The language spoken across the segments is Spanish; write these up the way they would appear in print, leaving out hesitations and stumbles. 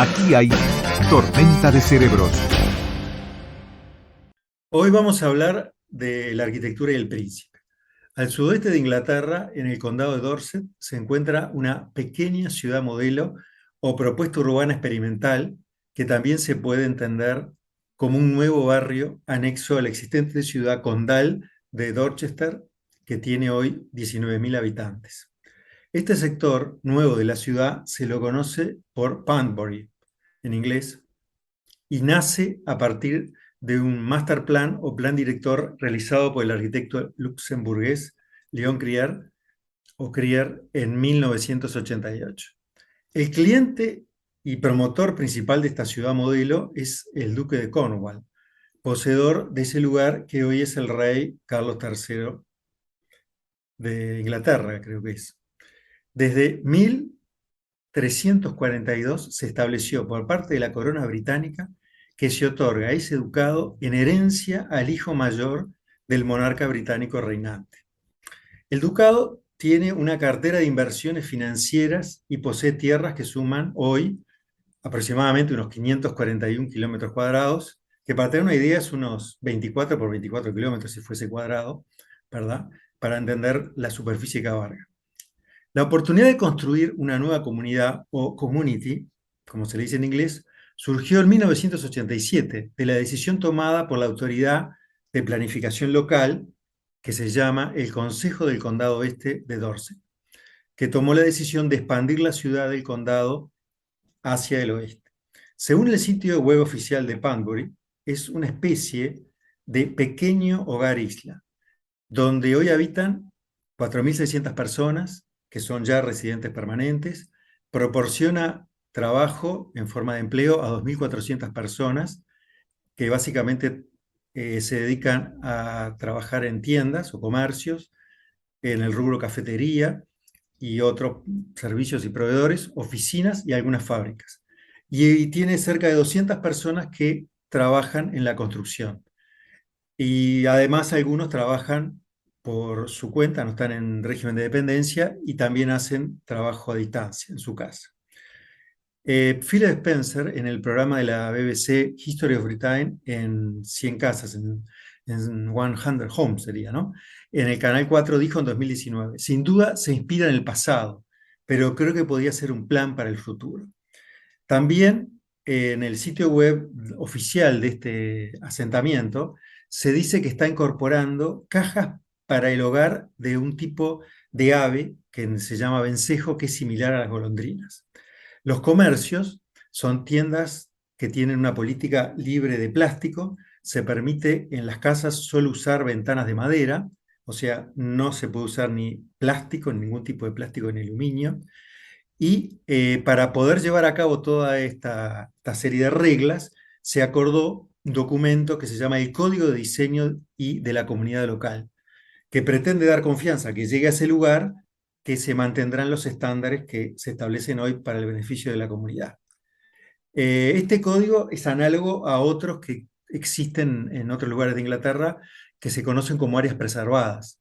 Aquí hay tormenta de cerebros. Hoy vamos a hablar de la arquitectura y el príncipe. Al sudoeste de Inglaterra, en el condado de Dorset, se encuentra una pequeña ciudad modelo o propuesta urbana experimental que también se puede entender como un nuevo barrio anexo a la existente ciudad condal de Dorchester, que tiene hoy 19.000 habitantes. Este sector nuevo de la ciudad se lo conoce por Panbury, en inglés, y nace a partir de un master plan o plan director realizado por el arquitecto luxemburgués Léon Crier o Crier en 1988. El cliente y promotor principal de esta ciudad modelo es el duque de Cornwall, poseedor de ese lugar que hoy es el rey Carlos III de Inglaterra, creo que es. Desde 1342 se estableció por parte de la corona británica que se otorga ese ducado en herencia al hijo mayor del monarca británico reinante. El ducado tiene una cartera de inversiones financieras y posee tierras que suman hoy aproximadamente unos 541 kilómetros cuadrados, que para tener una idea es unos 24 por 24 kilómetros si fuese cuadrado, ¿verdad? Para entender la superficie que abarca. La oportunidad de construir una nueva comunidad o community, como se le dice en inglés, surgió en 1987 de la decisión tomada por la autoridad de planificación local que se llama el Consejo del Condado Oeste de Dorset, que tomó la decisión de expandir la ciudad del condado hacia el oeste. Según el sitio web oficial de Panbury, es una especie de pequeño hogar isla, donde hoy habitan 4.600 personas, que son ya residentes permanentes, proporciona trabajo en forma de empleo a 2.400 personas que básicamente se dedican a trabajar en tiendas o comercios, en el rubro cafetería y otros servicios y proveedores, oficinas y algunas fábricas. Y tiene cerca de 200 personas que trabajan en la construcción. Y además algunos trabajan por su cuenta, no están en régimen de dependencia y también hacen trabajo a distancia en su casa. Philip Spencer, en el programa de la BBC History of Britain, en 100 casas, en 100 Homes sería, ¿no? En el Canal 4 dijo en 2019, sin duda se inspira en el pasado, pero creo que podría ser un plan para el futuro. También en el sitio web oficial de este asentamiento se dice que está incorporando cajas para el hogar de un tipo de ave que se llama vencejo, que es similar a las golondrinas. Los comercios son tiendas que tienen una política libre de plástico. Se permite en las casas solo usar ventanas de madera, o sea, no se puede usar ni plástico, ningún tipo de plástico ni aluminio. Y para poder llevar a cabo toda esta serie de reglas, se acordó un documento que se llama el Código de Diseño y de la Comunidad Local, que pretende dar confianza a que llegue a ese lugar, que se mantendrán los estándares que se establecen hoy para el beneficio de la comunidad. Este código es análogo a otros que existen en otros lugares de Inglaterra que se conocen como áreas preservadas.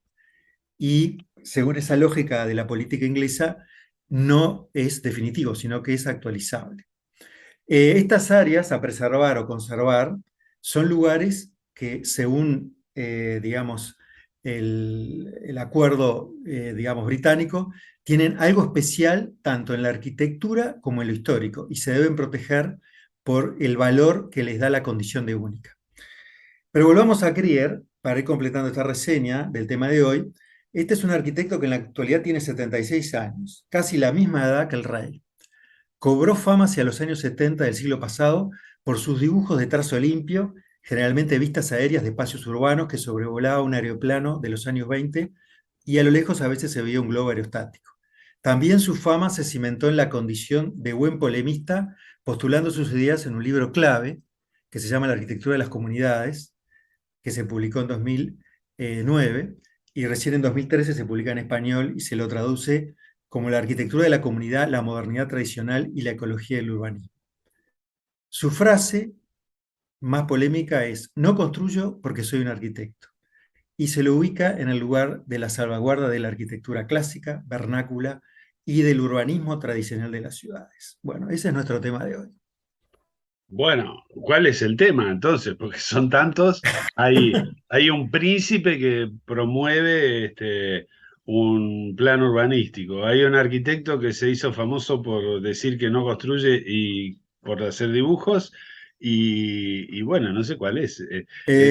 Y según esa lógica de la política inglesa, no es definitivo, sino que es actualizable. Estas áreas a preservar o conservar son lugares que, según, digamos, el acuerdo, digamos, británico, tienen algo especial tanto en la arquitectura como en lo histórico y se deben proteger por el valor que les da la condición de única. Pero volvamos a Krier, para ir completando esta reseña del tema de hoy. Este es un arquitecto que en la actualidad tiene 76 años, casi la misma edad que el rey. Cobró fama hacia los años 70 del siglo pasado por sus dibujos de trazo limpio, generalmente vistas aéreas de espacios urbanos que sobrevolaba un aeroplano de los años 20 y a lo lejos a veces se veía un globo aerostático. También su fama se cimentó en la condición de buen polemista, postulando sus ideas en un libro clave que se llama La arquitectura de las comunidades, que se publicó en 2009 y recién en 2013 se publica en español y se lo traduce como La arquitectura de la comunidad, la modernidad tradicional y la ecología del urbanismo. Su frase más polémica es: no construyo porque soy un arquitecto, y se lo ubica en el lugar de la salvaguarda de la arquitectura clásica, vernácula y del urbanismo tradicional de las ciudades. Bueno, ese es nuestro tema de hoy. Bueno, ¿cuál es el tema entonces? Porque son tantos. Hay un príncipe que promueve un plan urbanístico. Hay un arquitecto que se hizo famoso por decir que no construye y por hacer dibujos. Y bueno, no sé cuál es.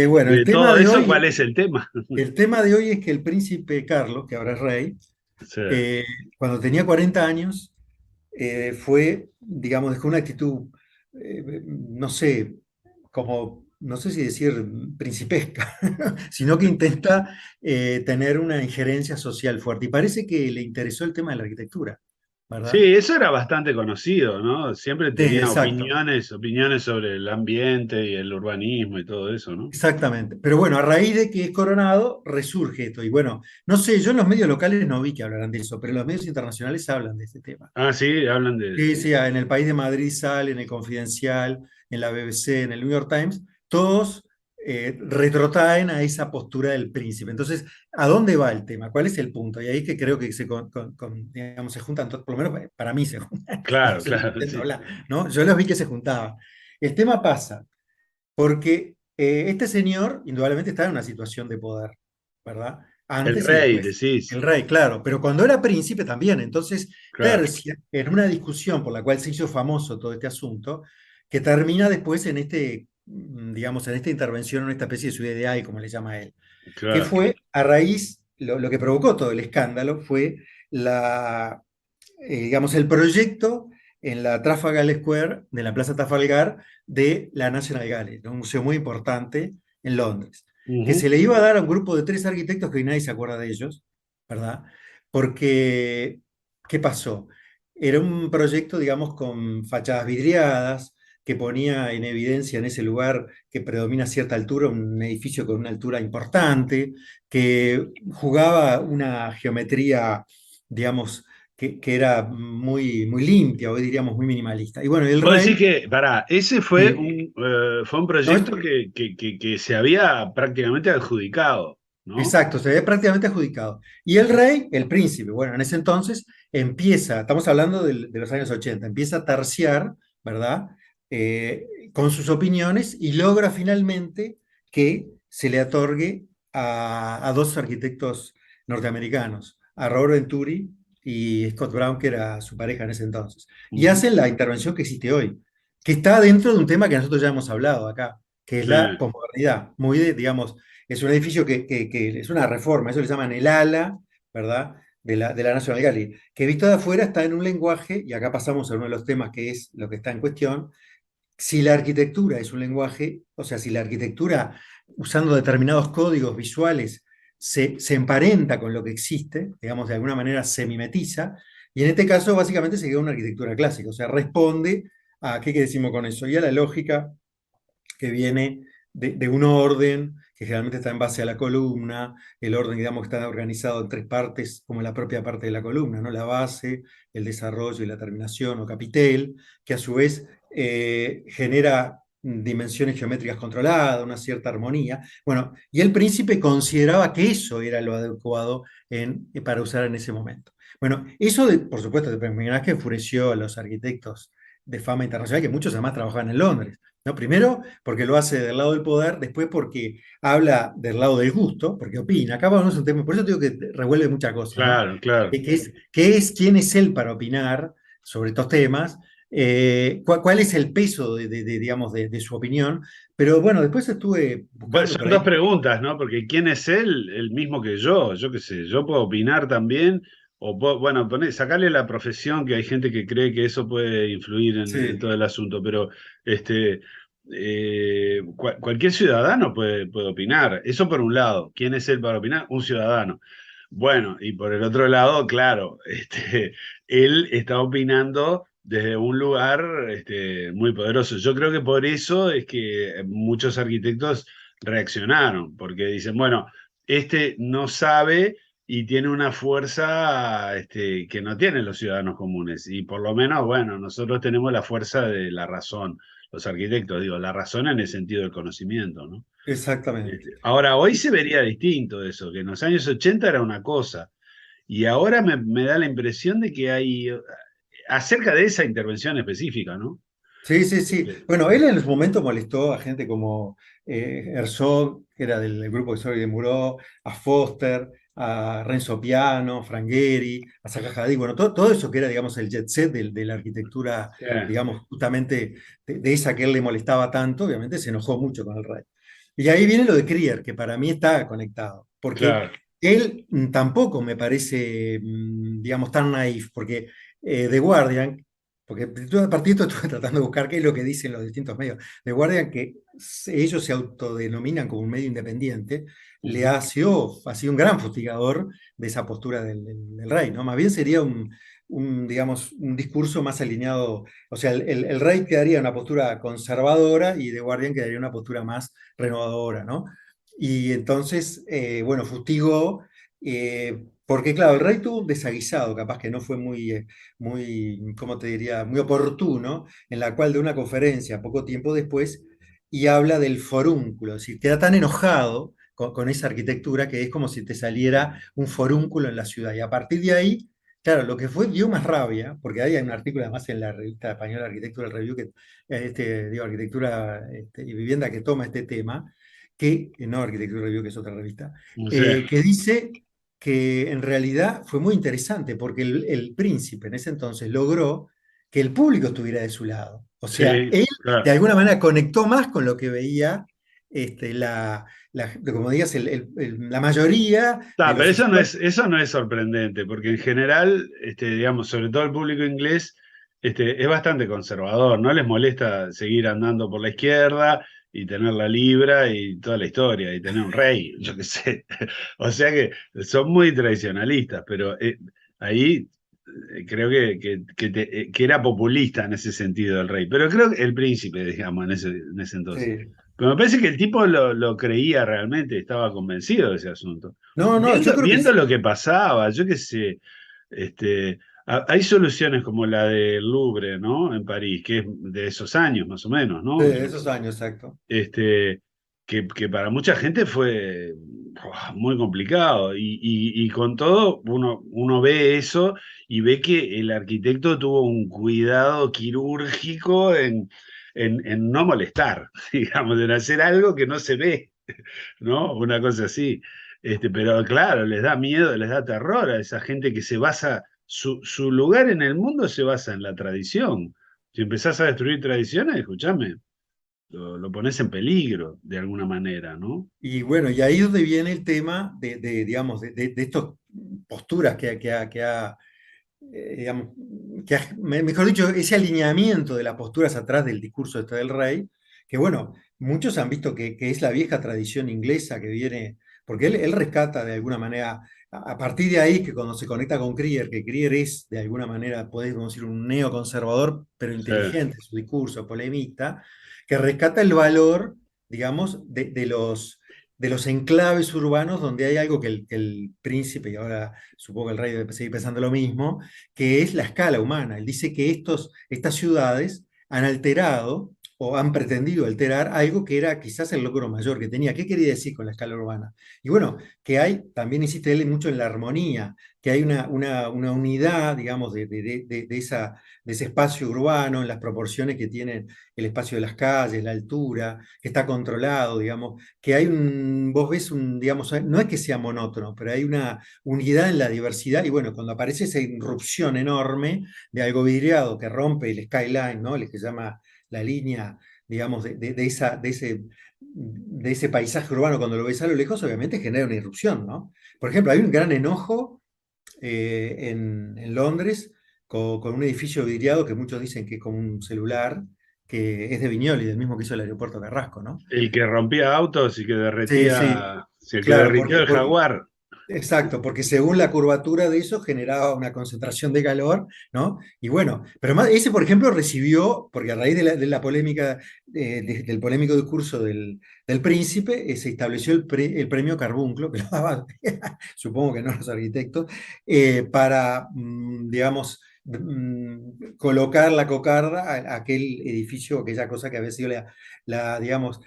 Bueno, De todo eso, ¿cuál es el tema? el tema de hoy es que el príncipe Carlos, que ahora es rey, Sí, eh, cuando tenía 40 años, fue, digamos, dejó una actitud, no sé, como, no sé si decir principesca, sino que intenta tener una injerencia social fuerte. Y parece que le interesó el tema de la arquitectura, ¿verdad? sí, eso era bastante conocido, ¿no? Siempre tenía Exacto. opiniones sobre el ambiente y el urbanismo y todo eso, ¿no? Exactamente. Pero bueno, a raíz de que es coronado, resurge esto. Y bueno, no sé, yo en los medios locales no vi que hablaran de eso, pero en los medios internacionales hablan de este tema. Ah, sí, hablan de... Sí, Sí. sí, en el País de Madrid sale, en el Confidencial, en la BBC, en el New York Times, todos retrotraen a esa postura del príncipe. Entonces, ¿a dónde va el tema? ¿Cuál es el punto? Y ahí que creo que digamos, se juntan, por lo menos para mí se juntan, no Claro, sé lo que claro, intento sí. hablar, ¿no? Yo los vi que se juntaban. El tema pasa porque este señor indudablemente estaba en una situación de poder, ¿verdad? El Antes y rey, después. decís. El rey, claro, pero cuando era príncipe también. Entonces, Claro. tercia en una discusión por la cual se hizo famoso todo este asunto, que termina después en digamos, en esta intervención, en esta especie de ciudad ideal, como le llama él, que Claro. fue a raíz, lo que provocó todo el escándalo fue la, digamos, el proyecto en la Trafalgar Square, de la Plaza Trafalgar, de la National Gallery, un museo muy importante en Londres, que se Ujú. le iba a dar a un grupo de 3 arquitectos que hoy nadie se acuerda de ellos, ¿verdad? Porque, ¿qué pasó? Era un proyecto, digamos, con fachadas vidriadas, que ponía en evidencia en ese lugar que predomina cierta altura, un edificio con una altura importante, que jugaba una geometría, digamos, que era muy limpia, hoy diríamos muy minimalista. Y bueno, el Vos decís rey, que, pará, ese eh, fue un no, proyecto que se había prácticamente adjudicado, ¿no? exacto, se ve prácticamente adjudicado. Y el rey, el príncipe, bueno, en ese entonces empieza, estamos hablando de los años 80, empieza a terciar, ¿verdad? Con sus opiniones y logra finalmente que se le otorgue a 2 arquitectos norteamericanos, a Robert Venturi y Scott Brown, que era su pareja en ese entonces. Y Ujú. hacen la intervención que existe hoy, que está dentro de un tema que nosotros ya hemos hablado acá, que es Sí. la posmodernidad, muy de, digamos, es un edificio que es una reforma, eso le llaman el ala, ¿verdad? De la National Gallery, que visto de afuera está en un lenguaje, y acá pasamos a uno de los temas que es lo que está en cuestión, si la arquitectura es un lenguaje, o sea, si la arquitectura usando determinados códigos visuales se emparenta con lo que existe, digamos, de alguna manera se mimetiza, y en este caso básicamente se queda una arquitectura clásica, o sea, responde a, ¿qué decimos con eso? Y a la lógica que viene de un orden que generalmente está en base a la columna, el orden, digamos, está organizado en 3 partes, como la propia parte de la columna, ¿no? La base, el desarrollo y la terminación o capitel, que a su vez genera dimensiones geométricas controladas, una cierta armonía. Bueno, y el príncipe consideraba que eso era lo adecuado para usar en ese momento. Bueno, eso, por supuesto, te imaginas que enfureció a los arquitectos de fama internacional, que muchos además trabajaban en Londres. ¿No? Primero, porque lo hace del lado del poder, después porque habla del lado del gusto, porque opina. Acá vamos a un tema, por eso digo que revuelve muchas cosas, ¿no? Claro, claro. ¿Quién es él para opinar sobre estos temas? ¿Cuál es el peso digamos, de su opinión? Pero bueno, después estuve Bueno, buscando por son dos ahí. preguntas, ¿no? Porque ¿quién es él? El mismo que yo qué sé, yo puedo opinar también, o puedo, bueno, sacarle la profesión, que hay gente que cree que eso puede influir en Sí, todo el asunto, pero este, cualquier ciudadano puede opinar. Eso por un lado, ¿quién es él para opinar? Un ciudadano. Bueno, y por el otro lado, claro, él está opinando desde un lugar muy poderoso. Yo creo que por eso es que muchos arquitectos reaccionaron, porque dicen, bueno, este no sabe y tiene una fuerza que no tienen los ciudadanos comunes. Y por lo menos, bueno, nosotros tenemos la fuerza de la razón, los arquitectos, digo, la razón en el sentido del conocimiento, ¿no? exactamente. Ahora, hoy se vería distinto eso, que en los años 80 era una cosa, y ahora me da la impresión de que hay, acerca de esa intervención específica, ¿no? Sí, sí, sí. Este, Bueno, él en su momento molestó a gente como Herzog, que era del grupo de Sorry de Muró, a Foster, a Renzo Piano, Frangheri, a Zaha Hadid, bueno, todo eso que era, digamos, el jet set de la arquitectura, eh, digamos, justamente de esa que él le molestaba tanto, obviamente se enojó mucho con el rey. Y ahí viene lo de Krier, que para mí está conectado, porque claro, él tampoco me parece, digamos, tan naif, porque The Guardian, porque a partir de esto estuve tratando de buscar qué es lo que dicen los distintos medios. The Guardian, que ellos se autodenominan como un medio independiente, ujú, ha sido un gran fustigador de esa postura del rey, ¿no? Más bien sería digamos, un discurso más alineado, o sea, el rey quedaría en una postura conservadora y The Guardian quedaría en una postura más renovadora, ¿no? Y entonces, bueno, fustigó, porque claro, el rey tuvo un desaguisado, capaz que no fue muy, ¿cómo te diría?, muy oportuno, en la cual de una conferencia poco tiempo después y habla del forúnculo, es decir, queda tan enojado con esa arquitectura que es como si te saliera un forúnculo en la ciudad. Y a partir de ahí, claro, lo que fue dio más rabia, porque ahí hay un artículo además en la revista española Architectural Review, digo, Arquitectura y Vivienda, que toma este tema, no Architectural Review, que es otra revista, no sé, que dice que en realidad fue muy interesante porque el príncipe en ese entonces logró que el público estuviera de su lado. O sea, sí, él de claro. alguna manera conectó más con lo que veía como digas, la mayoría de Pero los usuarios. eso no es sorprendente, porque en general, digamos, sobre todo el público inglés, es bastante conservador, no les molesta seguir andando por la izquierda y tener la libra y toda la historia, y tener un rey, yo qué sé. O sea que son muy tradicionalistas, pero ahí creo que era populista en ese sentido el rey, pero creo que el príncipe, digamos, en ese entonces. Sí. Pero me parece que el tipo lo creía realmente, estaba convencido de ese asunto. No, no, yo creo que Viendo lo que pasaba, yo qué sé, este, hay soluciones como la del Louvre, ¿no? En París, que es de esos años más o menos, ¿no? esos años, exacto. Este, que para mucha gente fue muy complicado. Y con todo, uno ve eso y ve que el arquitecto tuvo un cuidado quirúrgico en no molestar, digamos, en hacer algo que no se ve, ¿no? Una cosa así. Pero claro, les da miedo, les da terror a esa gente que se basa, su lugar en el mundo se basa en la tradición. Si empezás a destruir tradiciones, escúchame, lo pones en peligro de alguna manera, ¿no? Y bueno, y ahí es donde viene el tema digamos, de estas posturas digamos, mejor dicho, ese alineamiento de las posturas atrás del discurso del rey, que bueno, muchos han visto que es la vieja tradición inglesa que viene, porque él rescata de alguna manera, a partir de ahí, que cuando se conecta con Krier, que Krier es de alguna manera, podemos decir, un neoconservador, pero Sí, inteligente en su discurso, polemista, que rescata el valor, digamos, de los enclaves urbanos donde hay algo que el príncipe, y ahora supongo que el rey debe seguir pensando lo mismo, que es la escala humana. Él dice que estas ciudades han alterado o han pretendido alterar algo que era quizás el logro mayor que tenía. ¿Qué quería decir con la escala urbana? Y bueno, que hay, también insiste él mucho en la armonía, que hay una unidad, digamos, de ese espacio urbano, en las proporciones que tienen el espacio de las calles, la altura, que está controlado, digamos, que hay vos ves digamos, no es que sea monótono, pero hay una unidad en la diversidad, y bueno, cuando aparece esa irrupción enorme de algo vidriado que rompe el skyline, ¿no? El que se llama la línea, digamos, de ese paisaje urbano, cuando lo ves a lo lejos, obviamente genera una irrupción, ¿no? Por ejemplo, hay un gran enojo en Londres con un edificio vidriado que muchos dicen que es como un celular, que es de Viñoli, del mismo que hizo el aeropuerto Carrasco, ¿no? el que rompía autos y que Sí, sí, derretía, si el que claro, derritió el Jaguar. exacto, porque según la curvatura de eso generaba una concentración de calor, ¿no? Y bueno, pero más, ese, por ejemplo, recibió, porque a raíz de la polémica, del polémico discurso del príncipe, se estableció el premio Carbunclo, que lo daban, supongo que no los arquitectos, para, digamos, colocar la cocarda a aquel edificio, aquella cosa que había sido digamos,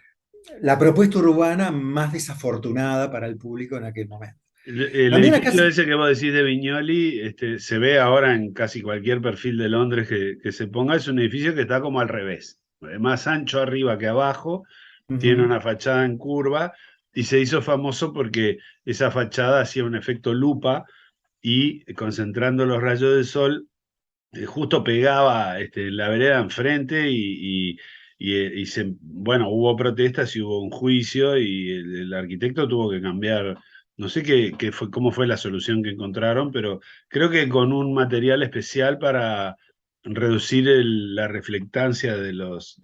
la propuesta urbana más desafortunada para el público en aquel momento. El También acá, edificio ese que vos decís de Viñoli, se ve ahora en casi cualquier perfil de Londres que se ponga, es un edificio que está como al revés, más ancho arriba que abajo, tiene ujú, una fachada en curva y se hizo famoso porque esa fachada hacía un efecto lupa y concentrando los rayos del sol justo pegaba la vereda enfrente bueno, hubo protestas y hubo un juicio y el arquitecto tuvo que cambiar, no sé cómo fue la solución que encontraron, pero creo que con un material especial para reducir la reflectancia de los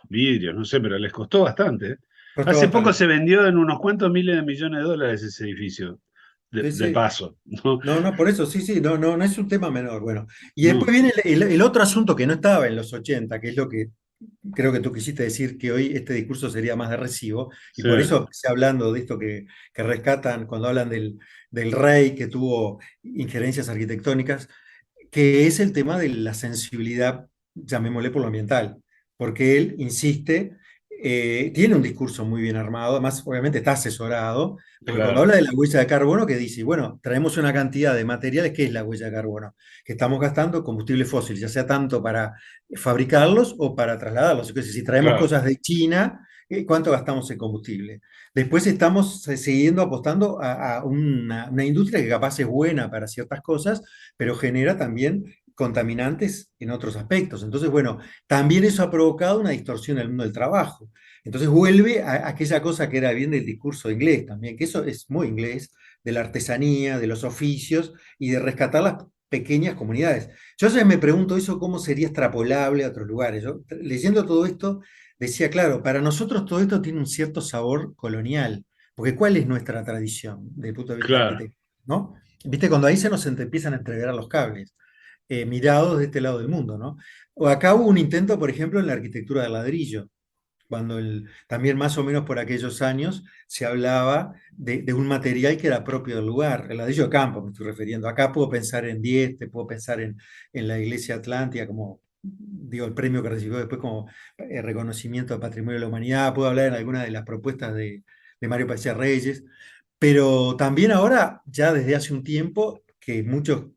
vidrios, no sé, pero les costó bastante, ¿eh? costó Hace poco bastante. se vendió en unos cuantos miles de millones de dólares ese edificio, Sí, de sí. paso, ¿no? No, no, por eso, sí, sí, no, no, no es un tema menor. Bueno, y después No, viene el otro asunto que no estaba en los 80, que es lo que creo que tú quisiste decir, que hoy este discurso sería más de recibo, y sí, por eso empecé hablando de esto que rescatan cuando hablan del rey que tuvo injerencias arquitectónicas, que es el tema de la sensibilidad, llamémosle por lo ambiental, porque él insiste, tiene un discurso muy bien armado, además obviamente está asesorado, porque cuando claro. habla de la huella de carbono, que dice, bueno, traemos una cantidad de materiales, ¿qué es la huella de carbono? Que estamos gastando combustible fósil, ya sea tanto para fabricarlos o para trasladarlos. Es decir, si traemos Claro, cosas de China, ¿cuánto gastamos en combustible? Después estamos siguiendo apostando a una industria que capaz es buena para ciertas cosas, pero genera también contaminantes en otros aspectos. Entonces, bueno, también eso ha provocado una distorsión en el mundo del trabajo. Entonces vuelve a aquella cosa que era bien del discurso inglés también, que eso es muy inglés, de la artesanía, de los oficios y de rescatar las pequeñas comunidades. Yo a veces me pregunto eso, cómo sería extrapolable a otros lugares. Yo, leyendo todo esto, decía, claro, para nosotros todo esto tiene un cierto sabor colonial, porque ¿cuál es nuestra tradición desde el punto de vista claro. arquitectónico? ¿No? ¿Viste? Cuando ahí se nos empiezan a entreverar los cables, mirados de este lado del mundo, ¿no? O acá hubo un intento, por ejemplo, en la arquitectura del ladrillo, cuando también más o menos por aquellos años se hablaba de un material que era propio del lugar, el ladrillo de campo me estoy refiriendo. Acá puedo pensar en Dieste, puedo pensar en la Iglesia Atlántida como, digo, el premio que recibió después como reconocimiento de Patrimonio de la Humanidad, puedo hablar en alguna de las propuestas de Mario Paicía Reyes, pero también ahora, ya desde hace un tiempo, que muchos,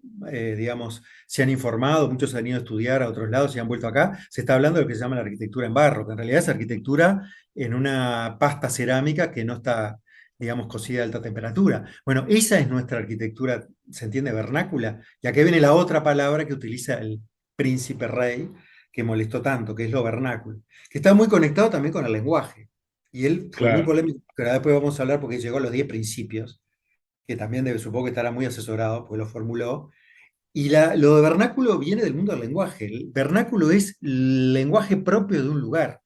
digamos, se han informado, muchos han ido a estudiar a otros lados y han vuelto acá, se está hablando de lo que se llama la arquitectura en barro, que en realidad es arquitectura en una pasta cerámica que no está, digamos, cocida a alta temperatura. Bueno, esa es nuestra arquitectura, ¿se entiende? Vernácula. Y aquí viene la otra palabra que utiliza el príncipe rey, que molestó tanto, que es lo vernáculo, que está muy conectado también con el lenguaje. Y él fue muy Claro. polémico, pero después vamos a hablar porque llegó a los 10 principios, que también supongo que estará muy asesorado, porque lo formuló. Y lo de vernáculo viene del mundo del lenguaje. El vernáculo es el lenguaje propio de un lugar.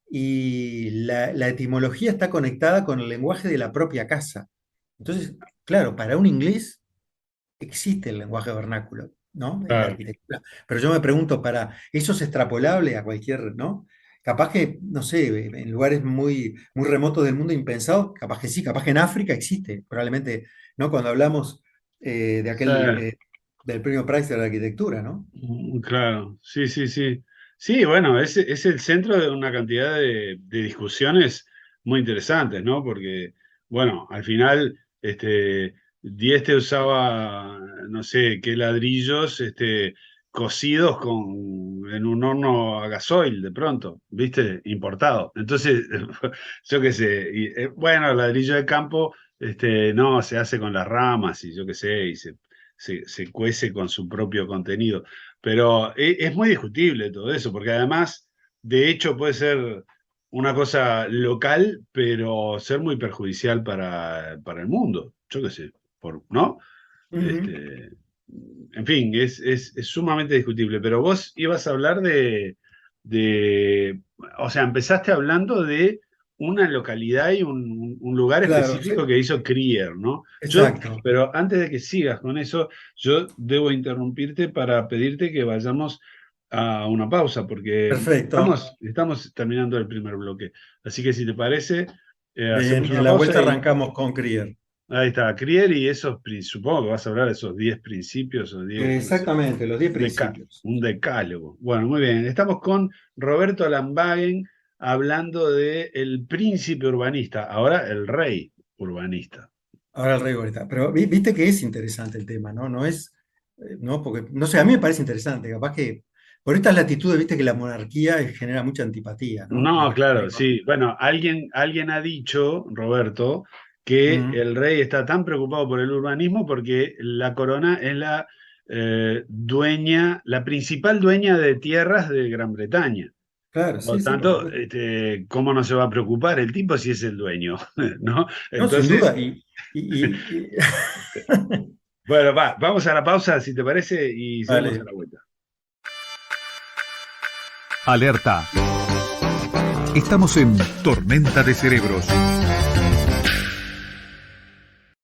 Y la etimología está conectada con el lenguaje de la propia casa. Entonces, claro, para un inglés existe el lenguaje vernáculo, ¿no? En la Claro. arquitectura. Pero yo me pregunto, ¿para eso es extrapolable a cualquier, ¿no? Capaz que, no sé, en lugares muy, muy remotos del mundo impensados, capaz que sí, capaz que en África existe, probablemente, ¿no? Cuando hablamos de Sí, aquel, del premio Prize de la arquitectura, ¿no? claro, sí, sí, sí. Sí, bueno, es el centro de una cantidad de discusiones muy interesantes, ¿no? Porque, bueno, al final, Dieste usaba, no sé, qué ladrillos, cocidos en un horno a gasoil, de pronto, ¿viste? Importado. Entonces, yo qué sé, bueno, el ladrillo de campo, no, se hace con las ramas y yo qué sé, se cuece con su propio contenido. Pero es muy discutible todo eso, porque además, de hecho, puede ser una cosa local, pero ser muy perjudicial para el mundo. Yo qué sé, ¿no? Ujú. Este, en fin, es sumamente discutible. Pero vos ibas a hablar o sea, empezaste hablando de una localidad y un lugar Claro, sí, específico que hizo Krier, ¿no? exacto. Pero antes de que sigas con eso, yo debo interrumpirte para pedirte que vayamos a una pausa, porque Perfecto. estamos terminando el primer bloque. Así que si te parece, Bien, hacemos y en una la pausa vuelta y arrancamos con Krier. ahí está, Krier y supongo que vas a hablar de esos 10 principios o 10, no sé, Exactamente, los 10 principios. un decálogo. Bueno, muy bien. Estamos con Roberto Lambagen hablando de el príncipe urbanista, ahora el rey urbanista. Ahora el rey Gol. Pero viste que es interesante el tema, ¿no? No es, no, porque, no sé, a mí me parece interesante, capaz que por estas latitudes, viste que la monarquía genera mucha antipatía, ¿no? No, claro, sí. Bueno, alguien ha dicho, Roberto, que Mm, el rey está tan preocupado por el urbanismo porque la corona es la dueña, la principal dueña de tierras de Gran Bretaña. claro, Por lo sí, sí, por tanto, supuesto. ¿cómo no se va a preocupar el tipo si es el dueño? ¿No? No, sin Entonces, duda. Y- bueno, vamos a la pausa, si te parece, y seguimos a Vale. la vuelta. Alerta. Estamos en Tormenta de Cerebros.